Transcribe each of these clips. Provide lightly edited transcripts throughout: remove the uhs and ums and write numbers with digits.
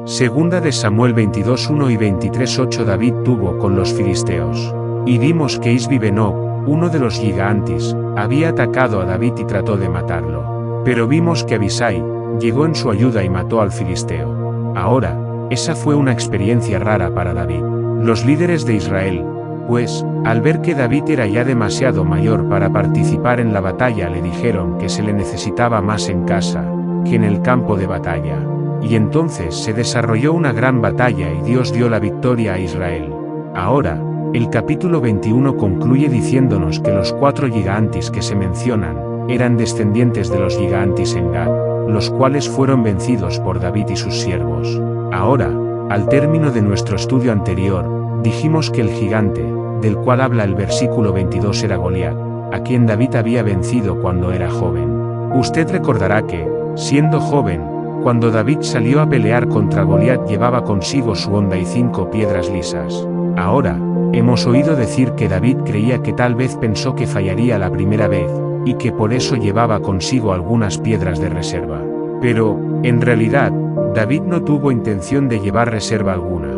Segunda de Samuel 22:1 y 23:8. David tuvo con los filisteos. Y vimos que Isbi-Benob, uno de los gigantes, había atacado a David y trató de matarlo. Pero vimos que Abisai llegó en su ayuda y mató al filisteo. Ahora, esa fue una experiencia rara para David. Los líderes de Israel, pues, al ver que David era ya demasiado mayor para participar en la batalla, le dijeron que se le necesitaba más en casa que en el campo de batalla. Y entonces se desarrolló una gran batalla y Dios dio la victoria a Israel. Ahora, el capítulo 21 concluye diciéndonos que los 4 gigantes que se mencionan eran descendientes de los gigantes en Gad, los cuales fueron vencidos por David y sus siervos. Ahora, al término de nuestro estudio anterior, dijimos que el gigante, del cual habla el versículo 22, era Goliat, a quien David había vencido cuando era joven. Usted recordará que, siendo joven, cuando David salió a pelear contra Goliat llevaba consigo su honda y 5 piedras lisas. Ahora, hemos oído decir que David creía que tal vez pensó que fallaría la primera vez, y que por eso llevaba consigo algunas piedras de reserva. Pero, en realidad, David no tuvo intención de llevar reserva alguna.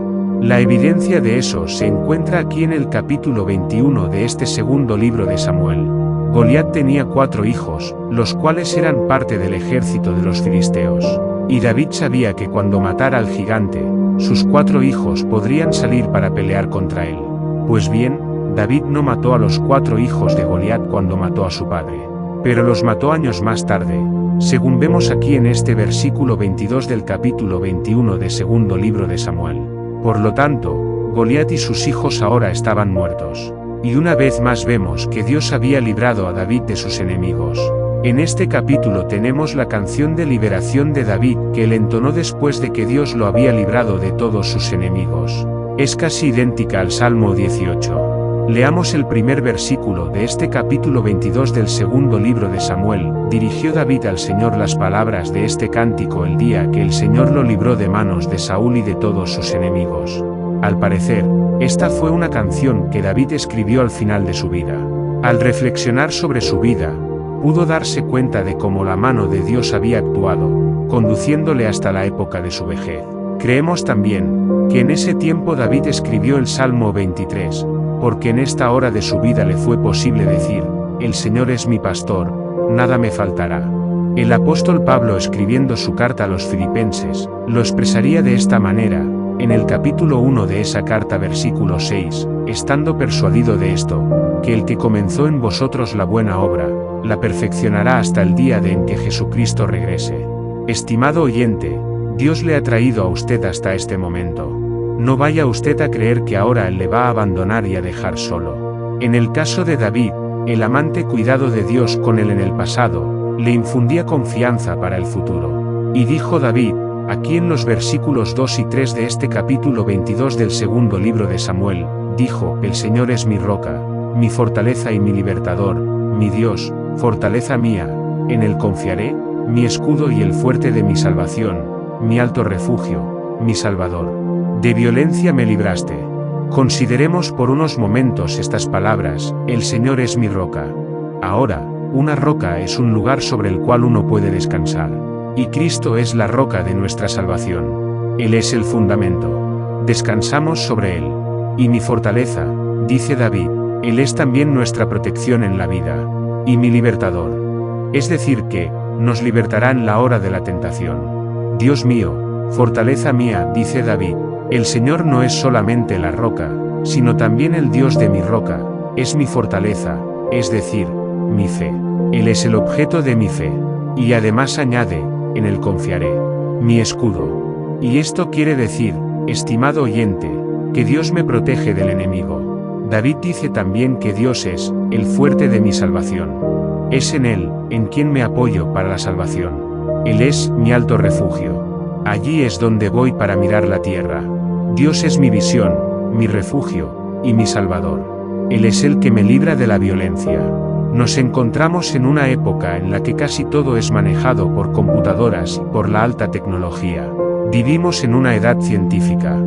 La evidencia de eso se encuentra aquí en el capítulo 21 de este segundo libro de Samuel. Goliat tenía 4 hijos, los cuales eran parte del ejército de los filisteos. Y David sabía que cuando matara al gigante, sus 4 hijos podrían salir para pelear contra él. Pues bien, David no mató a los 4 hijos de Goliat cuando mató a su padre, pero los mató años más tarde, según vemos aquí en este versículo 22 del capítulo 21 de segundo libro de Samuel. Por lo tanto, Goliat y sus hijos ahora estaban muertos. Y una vez más vemos que Dios había librado a David de sus enemigos. En este capítulo tenemos la canción de liberación de David que él entonó después de que Dios lo había librado de todos sus enemigos. Es casi idéntica al Salmo 18. Leamos el primer versículo de este capítulo 22 del segundo libro de Samuel. Dirigió David al Señor las palabras de este cántico el día que el Señor lo libró de manos de Saúl y de todos sus enemigos. Al parecer, esta fue una canción que David escribió al final de su vida. Al reflexionar sobre su vida, pudo darse cuenta de cómo la mano de Dios había actuado, conduciéndole hasta la época de su vejez. Creemos también que en ese tiempo David escribió el Salmo 23, porque en esta hora de su vida le fue posible decir: el Señor es mi pastor, nada me faltará. El apóstol Pablo, escribiendo su carta a los filipenses, lo expresaría de esta manera, en el capítulo 1 de esa carta versículo 6, estando persuadido de esto, que el que comenzó en vosotros la buena obra, la perfeccionará hasta el día en que Jesucristo regrese. Estimado oyente, Dios le ha traído a usted hasta este momento. No vaya usted a creer que ahora Él le va a abandonar y a dejar solo. En el caso de David, el amante cuidado de Dios con él en el pasado, le infundía confianza para el futuro. Y dijo David, aquí en los versículos 2 y 3 de este capítulo 22 del segundo libro de Samuel, dijo: el Señor es mi roca, mi fortaleza y mi libertador, mi Dios, fortaleza mía, en Él confiaré, mi escudo y el fuerte de mi salvación, mi alto refugio, mi Salvador. De violencia me libraste. Consideremos por unos momentos estas palabras: el Señor es mi roca. Ahora, una roca es un lugar sobre el cual uno puede descansar. Y Cristo es la roca de nuestra salvación. Él es el fundamento. Descansamos sobre Él. Y mi fortaleza, dice David, Él es también nuestra protección en la vida. Y mi libertador. Es decir que, nos libertará en la hora de la tentación. Dios mío, fortaleza mía, dice David, el Señor no es solamente la roca, sino también el Dios de mi roca, es mi fortaleza, es decir, mi fe. Él es el objeto de mi fe. Y además añade, en Él confiaré, mi escudo. Y esto quiere decir, estimado oyente, que Dios me protege del enemigo. David dice también que Dios es el fuerte de mi salvación. Es en Él, en quien me apoyo para la salvación. Él es mi alto refugio. Allí es donde voy para mirar la tierra. Dios es mi visión, mi refugio, y mi Salvador. Él es el que me libra de la violencia. Nos encontramos en una época en la que casi todo es manejado por computadoras y por la alta tecnología. Vivimos en una edad científica.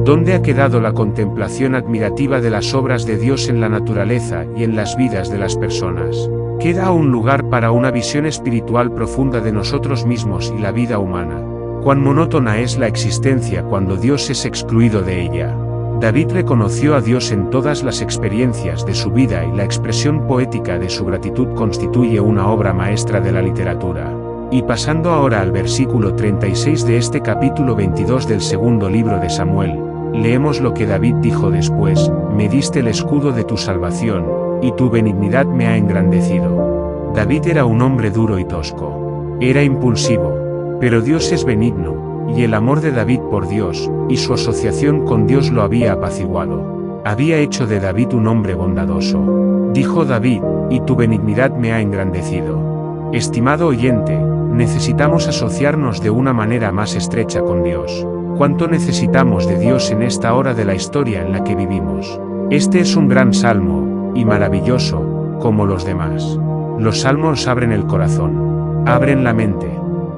¿Dónde ha quedado la contemplación admirativa de las obras de Dios en la naturaleza y en las vidas de las personas? ¿Queda un lugar para una visión espiritual profunda de nosotros mismos y la vida humana? Cuán monótona es la existencia cuando Dios es excluido de ella. David reconoció a Dios en todas las experiencias de su vida y la expresión poética de su gratitud constituye una obra maestra de la literatura. Y pasando ahora al versículo 36 de este capítulo 22 del segundo libro de Samuel, leemos lo que David dijo después: me diste el escudo de tu salvación, y tu benignidad me ha engrandecido. David era un hombre duro y tosco. Era impulsivo. Pero Dios es benigno, y el amor de David por Dios, y su asociación con Dios lo había apaciguado. Había hecho de David un hombre bondadoso. Dijo David: y tu benignidad me ha engrandecido. Estimado oyente, necesitamos asociarnos de una manera más estrecha con Dios. ¿Cuánto necesitamos de Dios en esta hora de la historia en la que vivimos? Este es un gran salmo, y maravilloso, como los demás. Los salmos abren el corazón, abren la mente,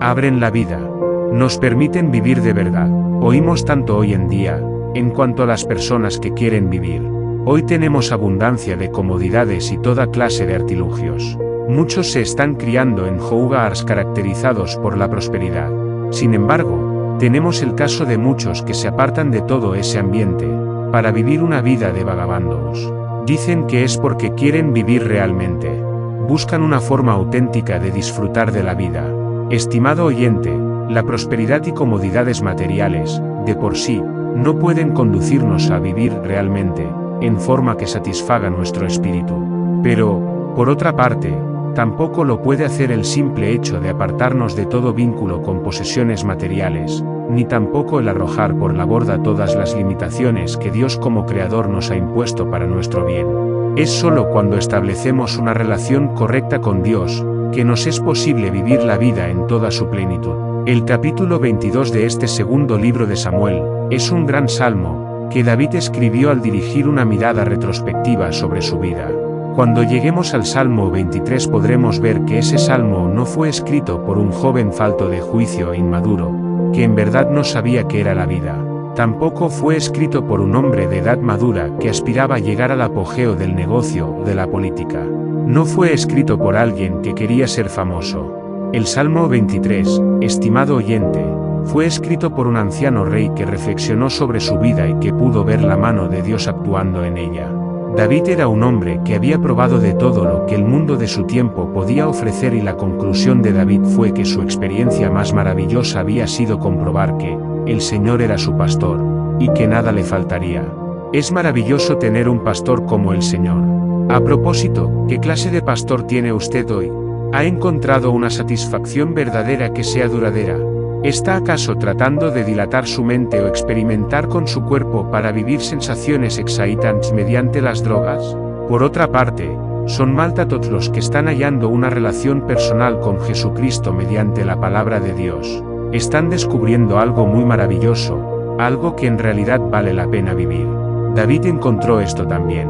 abren la vida, nos permiten vivir de verdad. Oímos tanto hoy en día, en cuanto a las personas que quieren vivir. Hoy tenemos abundancia de comodidades y toda clase de artilugios. Muchos se están criando en hogares caracterizados por la prosperidad. Sin embargo, tenemos el caso de muchos que se apartan de todo ese ambiente, para vivir una vida de vagabundos. Dicen que es porque quieren vivir realmente. Buscan una forma auténtica de disfrutar de la vida. Estimado oyente, la prosperidad y comodidades materiales, de por sí, no pueden conducirnos a vivir realmente, en forma que satisfaga nuestro espíritu. Pero, por otra parte, tampoco lo puede hacer el simple hecho de apartarnos de todo vínculo con posesiones materiales, ni tampoco el arrojar por la borda todas las limitaciones que Dios como Creador nos ha impuesto para nuestro bien. Es solo cuando establecemos una relación correcta con Dios, que nos es posible vivir la vida en toda su plenitud. El capítulo 22 de este segundo libro de Samuel, es un gran salmo, que David escribió al dirigir una mirada retrospectiva sobre su vida. Cuando lleguemos al Salmo 23 podremos ver que ese salmo no fue escrito por un joven falto de juicio e inmaduro, que en verdad no sabía qué era la vida. Tampoco fue escrito por un hombre de edad madura que aspiraba a llegar al apogeo del negocio o de la política. No fue escrito por alguien que quería ser famoso. El Salmo 23, estimado oyente, fue escrito por un anciano rey que reflexionó sobre su vida y que pudo ver la mano de Dios actuando en ella. David era un hombre que había probado de todo lo que el mundo de su tiempo podía ofrecer y la conclusión de David fue que su experiencia más maravillosa había sido comprobar que el Señor era su pastor, y que nada le faltaría. Es maravilloso tener un pastor como el Señor. A propósito, ¿qué clase de pastor tiene usted hoy? ¿Ha encontrado una satisfacción verdadera que sea duradera? ¿Está acaso tratando de dilatar su mente o experimentar con su cuerpo para vivir sensaciones excitantes mediante las drogas? Por otra parte, son todos los que están hallando una relación personal con Jesucristo mediante la palabra de Dios. Están descubriendo algo muy maravilloso, algo que en realidad vale la pena vivir. David encontró esto también.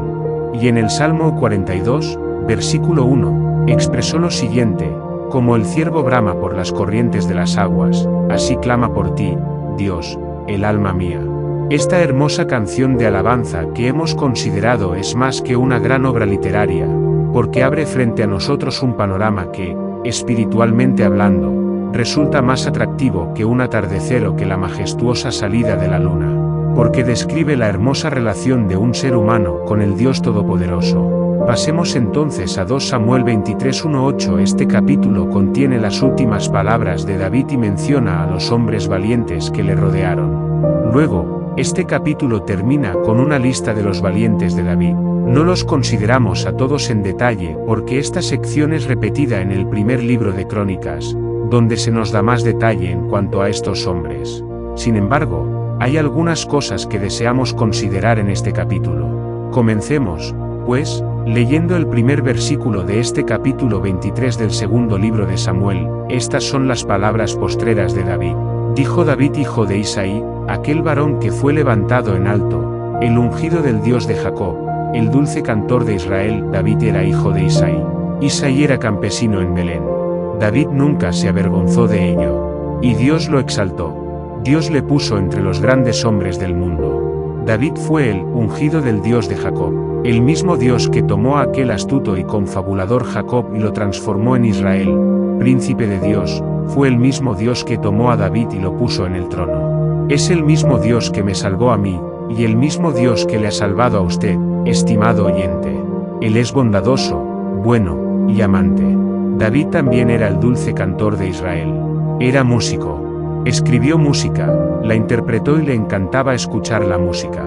Y en el Salmo 42, versículo 1, expresó lo siguiente: como el ciervo brama por las corrientes de las aguas, así clama por ti, Dios, el alma mía. Esta hermosa canción de alabanza que hemos considerado es más que una gran obra literaria, porque abre frente a nosotros un panorama que, espiritualmente hablando, resulta más atractivo que un atardecer o que la majestuosa salida de la luna, porque describe la hermosa relación de un ser humano con el Dios Todopoderoso. Pasemos entonces a 2 Samuel 23:1-8. Este capítulo contiene las últimas palabras de David y menciona a los hombres valientes que le rodearon. Luego, este capítulo termina con una lista de los valientes de David. No los consideramos a todos en detalle porque esta sección es repetida en el primer libro de Crónicas, donde se nos da más detalle en cuanto a estos hombres. Sin embargo, hay algunas cosas que deseamos considerar en este capítulo. Comencemos, pues, leyendo el primer versículo de este capítulo 23 del segundo libro de Samuel. Estas son las palabras postreras de David. Dijo David hijo de Isaí, aquel varón que fue levantado en alto, el ungido del Dios de Jacob, el dulce cantor de Israel. David era hijo de Isaí. Isaí era campesino en Belén. David nunca se avergonzó de ello. Y Dios lo exaltó. Dios le puso entre los grandes hombres del mundo. David fue el ungido del Dios de Jacob. El mismo Dios que tomó a aquel astuto y confabulador Jacob y lo transformó en Israel, príncipe de Dios, fue el mismo Dios que tomó a David y lo puso en el trono. Es el mismo Dios que me salvó a mí, y el mismo Dios que le ha salvado a usted, estimado oyente. Él es bondadoso, bueno, y amante. David también era el dulce cantor de Israel. Era músico. Escribió música, la interpretó y le encantaba escuchar la música.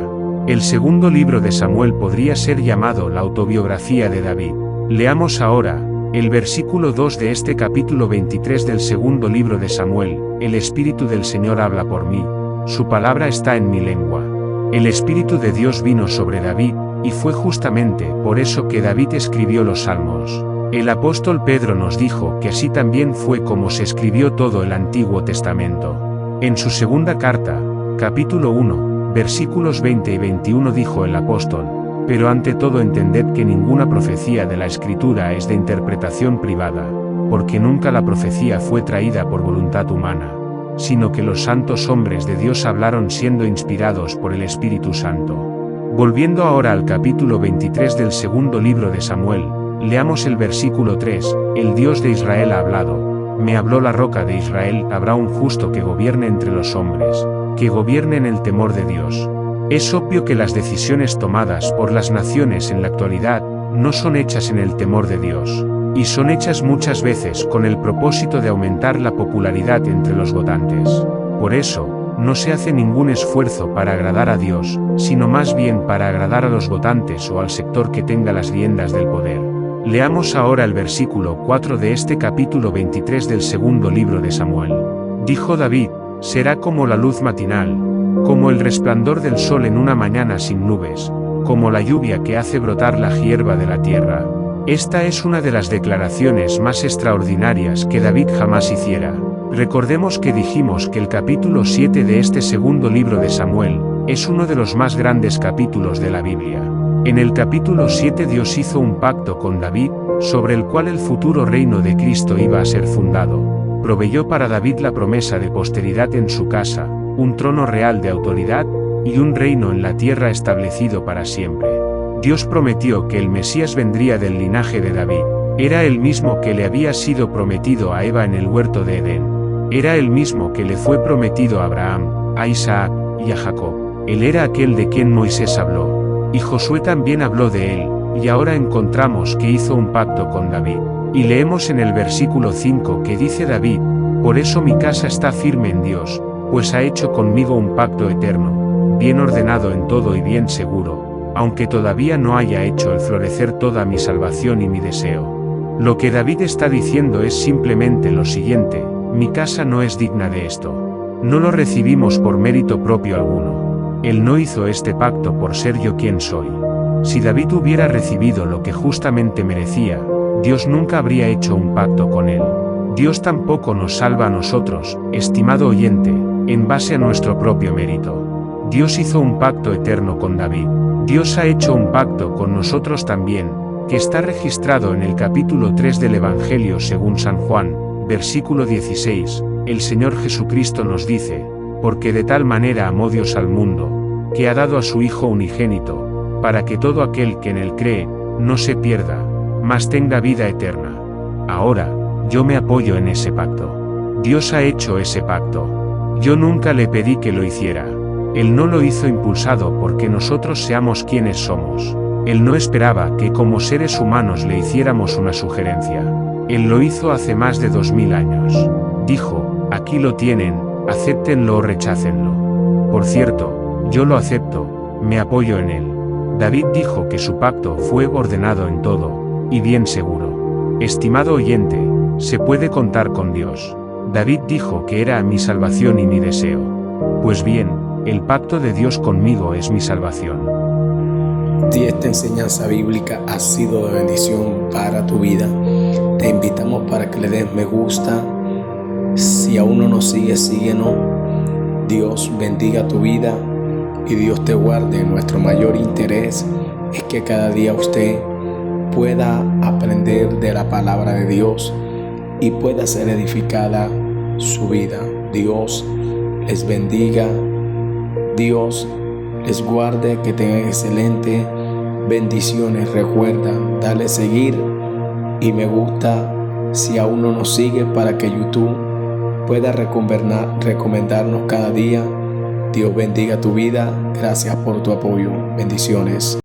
El segundo libro de Samuel podría ser llamado la autobiografía de David. Leamos ahora el versículo 2 de este capítulo 23 del segundo libro de Samuel. El Espíritu del Señor habla por mí, su palabra está en mi lengua. El Espíritu de Dios vino sobre David, y fue justamente por eso que David escribió los Salmos. El apóstol Pedro nos dijo que así también fue como se escribió todo el Antiguo Testamento. En su segunda carta, capítulo 1, versículos 20 y 21 dijo el apóstol: pero ante todo entended que ninguna profecía de la Escritura es de interpretación privada, porque nunca la profecía fue traída por voluntad humana, sino que los santos hombres de Dios hablaron siendo inspirados por el Espíritu Santo. Volviendo ahora al capítulo 23 del segundo libro de Samuel, leamos el versículo 3, el Dios de Israel ha hablado, me habló la roca de Israel, habrá un justo que gobierne entre los hombres, que gobierne en el temor de Dios. Es obvio que las decisiones tomadas por las naciones en la actualidad no son hechas en el temor de Dios, y son hechas muchas veces con el propósito de aumentar la popularidad entre los votantes. Por eso, no se hace ningún esfuerzo para agradar a Dios, sino más bien para agradar a los votantes o al sector que tenga las riendas del poder. Leamos ahora el versículo 4 de este capítulo 23 del segundo libro de Samuel. Dijo David: será como la luz matinal, como el resplandor del sol en una mañana sin nubes, como la lluvia que hace brotar la hierba de la tierra. Esta es una de las declaraciones más extraordinarias que David jamás hiciera. Recordemos que dijimos que el capítulo 7 de este segundo libro de Samuel es uno de los más grandes capítulos de la Biblia. En el capítulo 7 Dios hizo un pacto con David, sobre el cual el futuro reino de Cristo iba a ser fundado. Proveyó para David la promesa de posteridad en su casa, un trono real de autoridad, y un reino en la tierra establecido para siempre. Dios prometió que el Mesías vendría del linaje de David. Era el mismo que le había sido prometido a Eva en el huerto de Edén. Era el mismo que le fue prometido a Abraham, a Isaac y a Jacob. Él era aquel de quien Moisés habló. Y Josué también habló de él, y ahora encontramos que hizo un pacto con David. Y leemos en el versículo 5 que dice David: por eso mi casa está firme en Dios, pues ha hecho conmigo un pacto eterno, bien ordenado en todo y bien seguro, aunque todavía no haya hecho el florecer toda mi salvación y mi deseo. Lo que David está diciendo es simplemente lo siguiente: mi casa no es digna de esto. No lo recibimos por mérito propio alguno. Él no hizo este pacto por ser yo quien soy. Si David hubiera recibido lo que justamente merecía, Dios nunca habría hecho un pacto con él. Dios tampoco nos salva a nosotros, estimado oyente, en base a nuestro propio mérito. Dios hizo un pacto eterno con David. Dios ha hecho un pacto con nosotros también, que está registrado en el capítulo 3 del Evangelio según San Juan, versículo 16, el Señor Jesucristo nos dice: porque de tal manera amó Dios al mundo, que ha dado a su Hijo unigénito, para que todo aquel que en él cree, no se pierda, mas tenga vida eterna. Ahora, yo me apoyo en ese pacto. Dios ha hecho ese pacto. Yo nunca le pedí que lo hiciera. Él no lo hizo impulsado porque nosotros seamos quienes somos. Él no esperaba que como seres humanos le hiciéramos una sugerencia. Él lo hizo hace más de 2000 años. Dijo: aquí lo tienen, acéptenlo o rechácenlo. Por cierto, yo lo acepto, me apoyo en él. David dijo que su pacto fue ordenado en todo, y bien seguro. Estimado oyente, se puede contar con Dios. David dijo que era mi salvación y mi deseo. Pues bien, el pacto de Dios conmigo es mi salvación. Si esta enseñanza bíblica ha sido de bendición para tu vida, te invitamos para que le des me gusta. Si aún no nos sigues, síguenos. Dios bendiga tu vida y Dios te guarde. Nuestro mayor interés es que cada día usted pueda aprender de la palabra de Dios y pueda ser edificada su vida. Dios les bendiga, Dios les guarde, que tengan excelentes bendiciones. Recuerda darle seguir y me gusta si aún no nos sigue, para que YouTube pueda recomendarnos cada día. Dios bendiga tu vida. Gracias por tu apoyo. Bendiciones.